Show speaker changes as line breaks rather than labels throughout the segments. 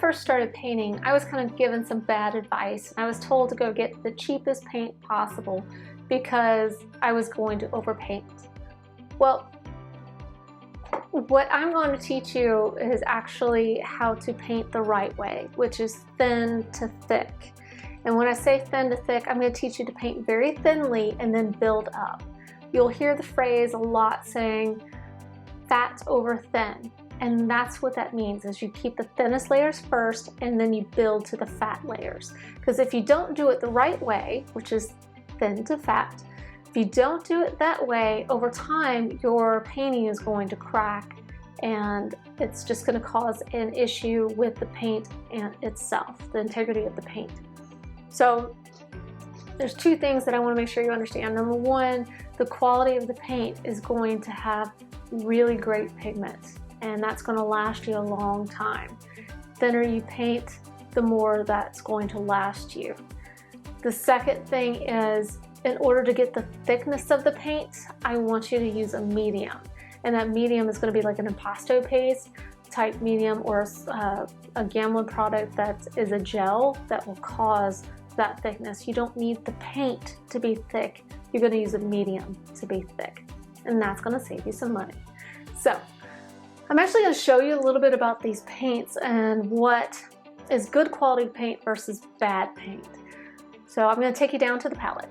first started painting, I was kind of given some bad advice. I was told to go get the cheapest paint possible because I was going to overpaint. Well, what I'm going to teach you is actually how to paint the right way, which is thin to thick. And when I say thin to thick, I'm going to teach you to paint very thinly and then build up. You'll hear the phrase a lot saying fat over thin. And that's what that means, is you keep the thinnest layers first and then you build to the fat layers. Because if you don't do it the right way, which is thin to fat, if you don't do it that way, over time your painting is going to crack and it's just going to cause an issue with the paint and itself, the integrity of the paint. So there's two things that I want to make sure you understand. Number one, the quality of the paint is going to have really great pigments, and that's going to last you a long time. The thinner you paint, the more that's going to last you. The second thing is, in order to get the thickness of the paint, I want you to use a medium. And that medium is going to be like an impasto paste type medium, or a Gamblin product that is a gel that will cause that thickness. You don't need the paint to be thick. You're going to use a medium to be thick, and that's going to save you some money. So I'm actually going to show you a little bit about these paints and what is good quality paint versus bad paint. So I'm going to take you down to the palette.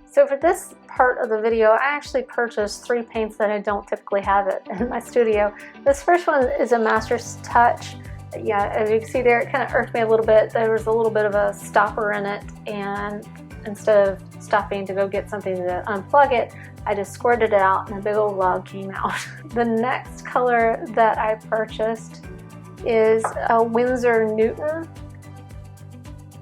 So for this part of the video, I actually purchased 3 paints that I don't typically have it in my studio. This first one is a Master's Touch. Yeah, as you can see there, it kind of irked me a little bit. There was a little bit of a stopper in it, and instead of stopping to go get something to unplug it, I just squirted it out and a big old log came out. The next color that I purchased is a Winsor Newton.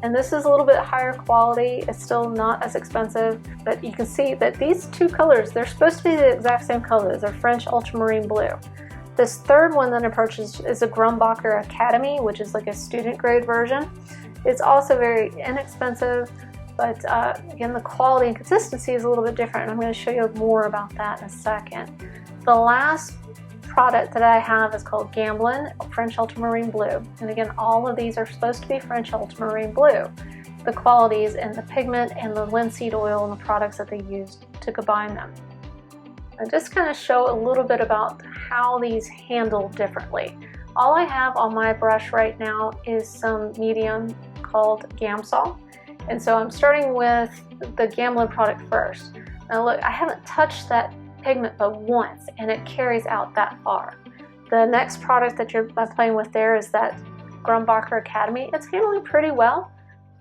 And this is a little bit higher quality. It's still not as expensive, but you can see that these two colors, they're supposed to be the exact same colors. They're French ultramarine blue. This third one that I purchased is a Grumbacher Academy, which is like a student grade version. It's also very inexpensive, but again, the quality and consistency is a little bit different. And I'm going to show you more about that in a second. The last product that I have is called Gamblin French Ultramarine Blue. And again, all of these are supposed to be French Ultramarine Blue. The qualities and the pigment and the linseed oil and the products that they used to combine them. And just kind of show a little bit about how these handle differently. All I have on my brush right now is some medium called Gamsol. And so I'm starting with the Gamblin product first. Now look, I haven't touched that pigment but once, and it carries out that far. The next product that you're playing with there is that Grumbacher Academy. It's handling pretty well,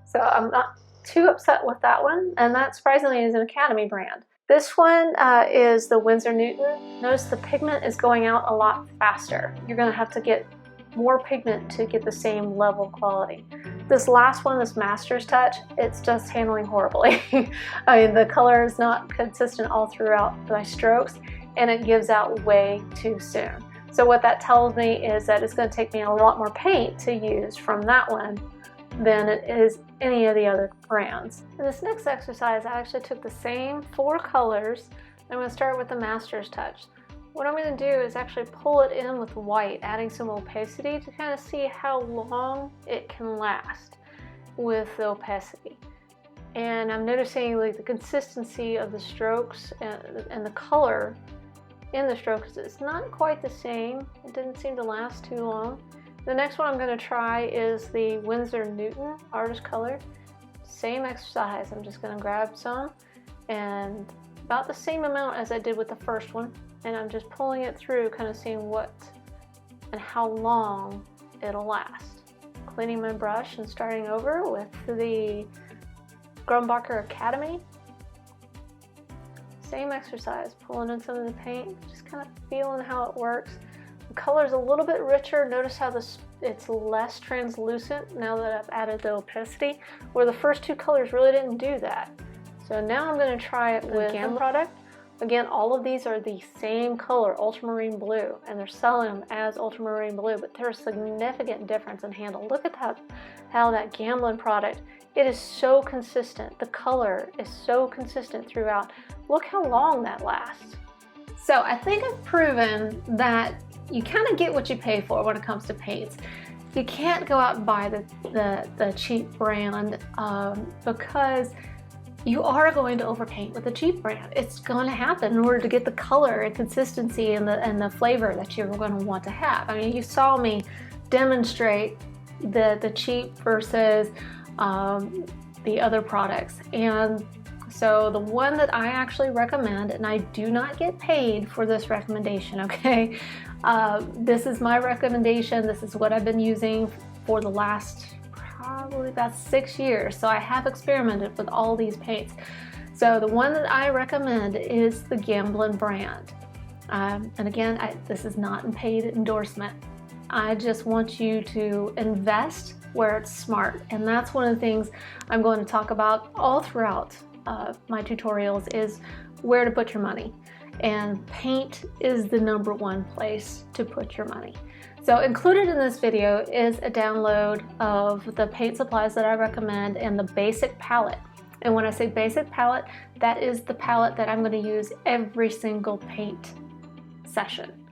so I'm not too upset with that one, and that surprisingly is an Academy brand. This one is the Winsor Newton. Notice the pigment is going out a lot faster. You're going to have to get more pigment to get the same level quality. This last one, this Master's Touch, it's just handling horribly. I mean, the color is not consistent all throughout my strokes, and it gives out way too soon. So what that tells me is that it's going to take me a lot more paint to use from that one than it is any of the other brands. In this next exercise, I actually took the same 4 colors. I'm going to start with the Master's Touch. What I'm going to do is actually pull it in with white, adding some opacity to kind of see how long it can last with the opacity. And I'm noticing like the consistency of the strokes and the color in the strokes is not quite the same. It didn't seem to last too long. The next one I'm going to try is the Winsor Newton Artist Color. Same exercise. I'm just going to grab some, and about the same amount as I did with the first one. And I'm just pulling it through, kind of seeing what and how long it'll last. Cleaning my brush and starting over with the Grumbacher Academy. Same exercise, pulling in some of the paint, just kind of feeling how it works. The color's a little bit richer. Notice how it's less translucent now that I've added the opacity, where the first 2 colors really didn't do that. So now I'm going to try it with the product. Again, all of these are the same color, ultramarine blue, and they're selling them as ultramarine blue, but there's a significant difference in handle. Look at how that Gamblin product, it is so consistent. The color is so consistent throughout. Look how long that lasts. So I think I've proven that you kind of get what you pay for when it comes to paints. you can't go out and buy the cheap brand because you are going to overpaint with a cheap brand. It's going to happen in order to get the color and consistency and the flavor that you're going to want to have. I mean, you saw me demonstrate the cheap versus the other products. And so the one that I actually recommend, and I do not get paid for this recommendation, okay? This is my recommendation. This is what I've been using for the last probably about 6 years. So I have experimented with all these paints. So the one that I recommend is the Gamblin brand. And again, this is not a paid endorsement. I just want you to invest where it's smart. And that's one of the things I'm going to talk about all throughout my tutorials, is where to put your money. And paint is the #1 place to put your money. So included in this video is a download of the paint supplies that I recommend and the basic palette. And when I say basic palette, that is the palette that I'm going to use every single paint session.